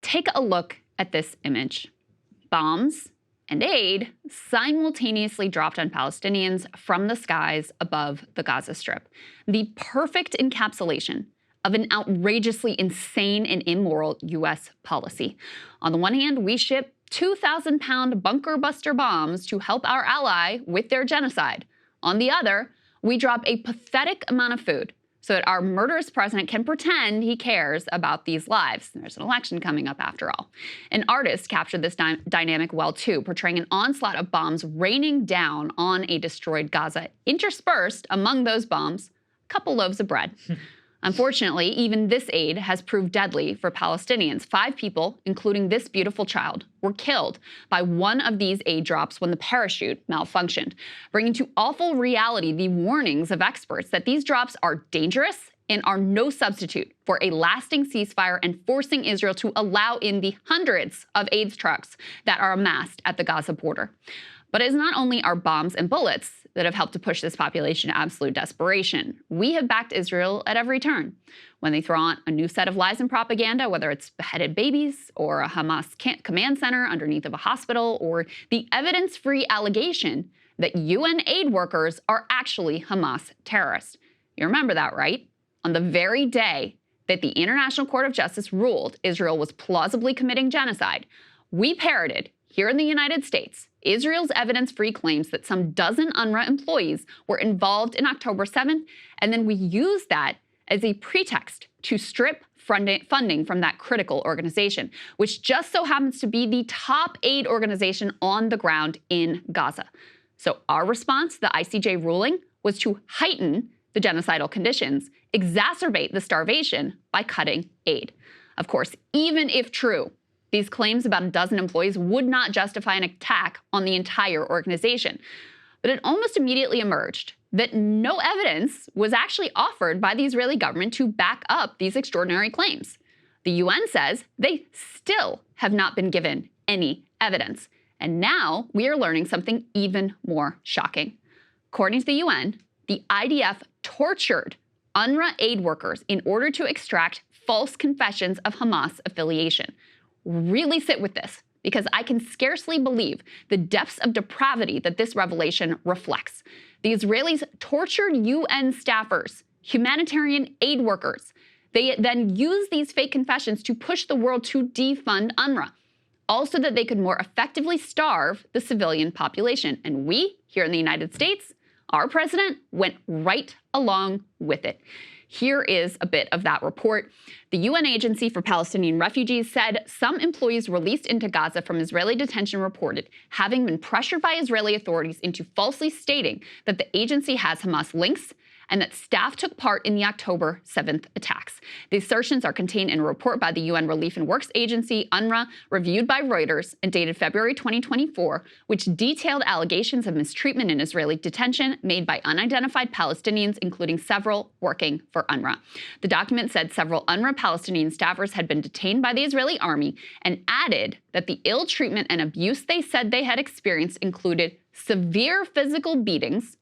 Take a look at this image. Bombs and aid simultaneously dropped on Palestinians from the skies above the Gaza Strip. The perfect encapsulation of an outrageously insane and immoral U.S. policy. On the one hand, we ship 2,000-pound bunker buster bombs to help our ally with their genocide. On the other, we drop a pathetic amount of food so that our murderous president can pretend he cares about these lives. There's an election coming up after all. An artist captured this dynamic well too, portraying an onslaught of bombs raining down on a destroyed Gaza. Interspersed among those bombs, a couple loaves of bread. Unfortunately, even this aid has proved deadly for Palestinians. 5 people, including this beautiful child, were killed by one of these aid drops when the parachute malfunctioned, bringing to awful reality the warnings of experts that these drops are dangerous and are no substitute for a lasting ceasefire and forcing Israel to allow in the hundreds of aid trucks that are amassed at the Gaza border. But it is not only our bombs and bullets that have helped to push this population to absolute desperation. We have backed Israel at every turn. When they throw on a new set of lies and propaganda, whether it's beheaded babies or a Hamas command center underneath of a hospital, or the evidence-free allegation that UN aid workers are actually Hamas terrorists. You remember that, right? On the very day that the International Court of Justice ruled Israel was plausibly committing genocide, we parroted, here in the United States, Israel's evidence-free claims that some dozen UNRWA employees were involved in October 7th, and then we used that as a pretext to strip funding from that critical organization, which just so happens to be the top aid organization on the ground in Gaza. So our response to the ICJ ruling was to heighten the genocidal conditions, exacerbate the starvation by cutting aid. Of course, even if true, these claims about a dozen employees would not justify an attack on the entire organization. But it almost immediately emerged that no evidence was actually offered by the Israeli government to back up these extraordinary claims. The UN says they still have not been given any evidence. And now we are learning something even more shocking. According to the UN, the IDF tortured UNRWA aid workers in order to extract false confessions of Hamas affiliation. Really sit with this, because I can scarcely believe the depths of depravity that this revelation reflects. The Israelis tortured UN staffers, humanitarian aid workers. They then used these fake confessions to push the world to defund UNRWA, also that they could more effectively starve the civilian population. And we, here in the United States, our president went right along with it. Here is a bit of that report. The UN Agency for Palestinian Refugees said some employees released into Gaza from Israeli detention reported having been pressured by Israeli authorities into falsely stating that the agency has Hamas links and that staff took part in the October 7th attacks. The assertions are contained in a report by the UN Relief and Works Agency, UNRWA, reviewed by Reuters and dated February 2024, which detailed allegations of mistreatment in Israeli detention made by unidentified Palestinians, including several working for UNRWA. The document said several UNRWA Palestinian staffers had been detained by the Israeli army and added that the ill treatment and abuse they said they had experienced included severe physical beatings,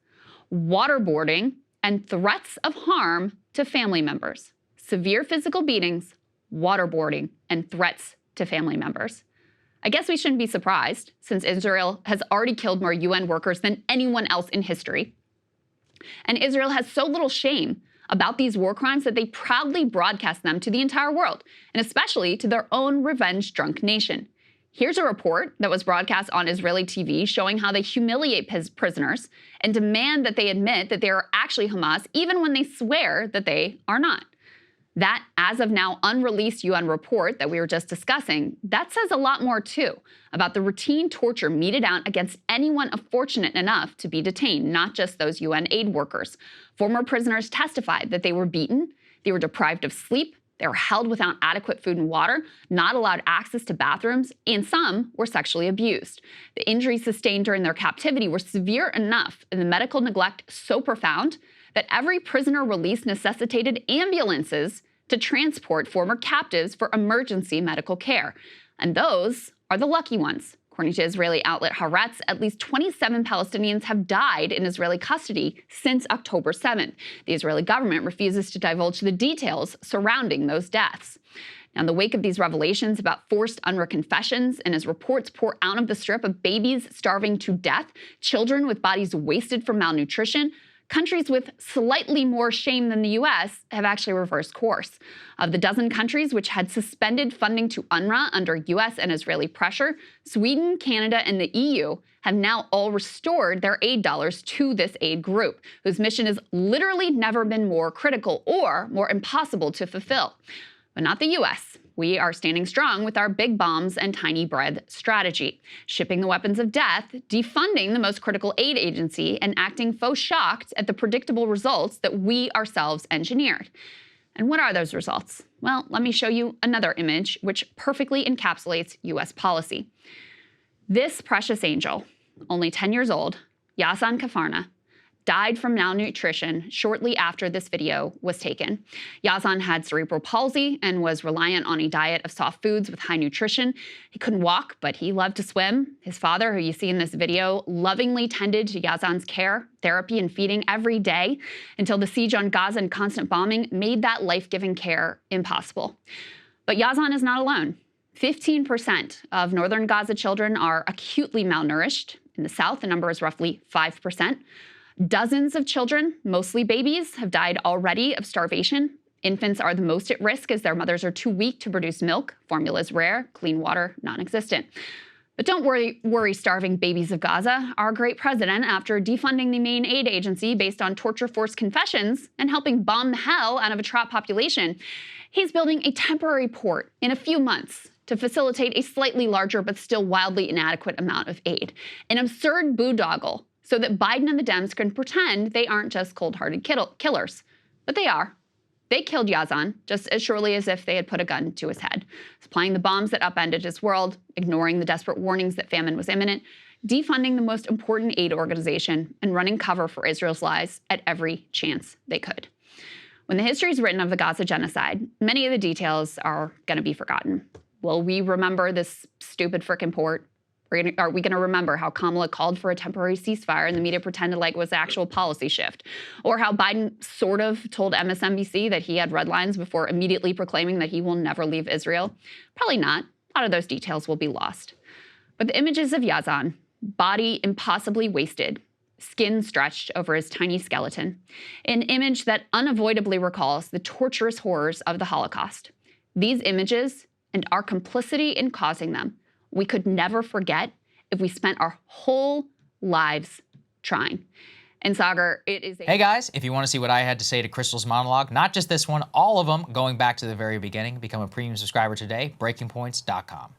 waterboarding, and threats of harm to family members. Severe physical beatings, waterboarding, and threats to family members. I guess we shouldn't be surprised, since Israel has already killed more UN workers than anyone else in history. And Israel has so little shame about these war crimes that they proudly broadcast them to the entire world, and especially to their own revenge-drunk nation. Here's a report that was broadcast on Israeli TV showing how they humiliate prisoners and demand that they admit that they are actually Hamas, even when they swear that they are not. That, as of now, unreleased UN report that we were just discussing, that says a lot more, too, about the routine torture meted out against anyone fortunate enough to be detained, not just those UN aid workers. Former prisoners testified that they were beaten, they were deprived of sleep, they were held without adequate food and water, not allowed access to bathrooms, and some were sexually abused. The injuries sustained during their captivity were severe enough and the medical neglect so profound that every prisoner release necessitated ambulances to transport former captives for emergency medical care. And those are the lucky ones. According to Israeli outlet Haaretz, at least 27 Palestinians have died in Israeli custody since October 7th. The Israeli government refuses to divulge the details surrounding those deaths. Now, in the wake of these revelations about forced UNRWA confessions and as reports pour out of the Strip of babies starving to death, children with bodies wasted from malnutrition, countries with slightly more shame than the U.S. have actually reversed course. Of the dozen countries which had suspended funding to UNRWA under U.S. and Israeli pressure, Sweden, Canada, and the EU have now all restored their aid dollars to this aid group, whose mission has literally never been more critical or more impossible to fulfill. But not the U.S. We are standing strong with our big bombs and tiny bread strategy, shipping the weapons of death, defunding the most critical aid agency, and acting faux shocked at the predictable results that we ourselves engineered. And what are those results? Well, let me show you another image which perfectly encapsulates U.S. policy. This precious angel, only 10 years old, Yazan Kafarna, died from malnutrition shortly after this video was taken. Yazan had cerebral palsy and was reliant on a diet of soft foods with high nutrition. He couldn't walk, but he loved to swim. His father, who you see in this video, lovingly tended to Yazan's care, therapy, and feeding every day until the siege on Gaza and constant bombing made that life-giving care impossible. But Yazan is not alone. 15% of northern Gaza children are acutely malnourished. In the south, the number is roughly 5%. Dozens of children, mostly babies, have died already of starvation. Infants are the most at risk as their mothers are too weak to produce milk. Formula is rare, clean water non-existent. But don't worry, starving babies of Gaza. Our great president, after defunding the main aid agency based on torture forced confessions and helping bomb the hell out of a trapped population, he's building a temporary port in a few months to facilitate a slightly larger but still wildly inadequate amount of aid. An absurd boondoggle so that Biden and the Dems can pretend they aren't just cold-hearted killers. But they are. They killed Yazan just as surely as if they had put a gun to his head, supplying the bombs that upended his world, ignoring the desperate warnings that famine was imminent, defunding the most important aid organization, and running cover for Israel's lies at every chance they could. When the history is written of the Gaza genocide, many of the details are going to be forgotten. Will we remember this stupid frickin' port? Are we going to remember how Kamala called for a temporary ceasefire and the media pretended like it was an actual policy shift? Or how Biden sort of told MSNBC that he had red lines before immediately proclaiming that he will never leave Israel? Probably not. A lot of those details will be lost. But the images of Yazan, body impossibly wasted, skin stretched over his tiny skeleton, an image that unavoidably recalls the torturous horrors of the Holocaust. These images and our complicity in causing them, we could never forget if we spent our whole lives trying. And Sagar, it is Hey guys, if you want to see what I had to say to Krystal's monologue, not just this one, all of them, going back to the very beginning, become a premium subscriber today, breakingpoints.com.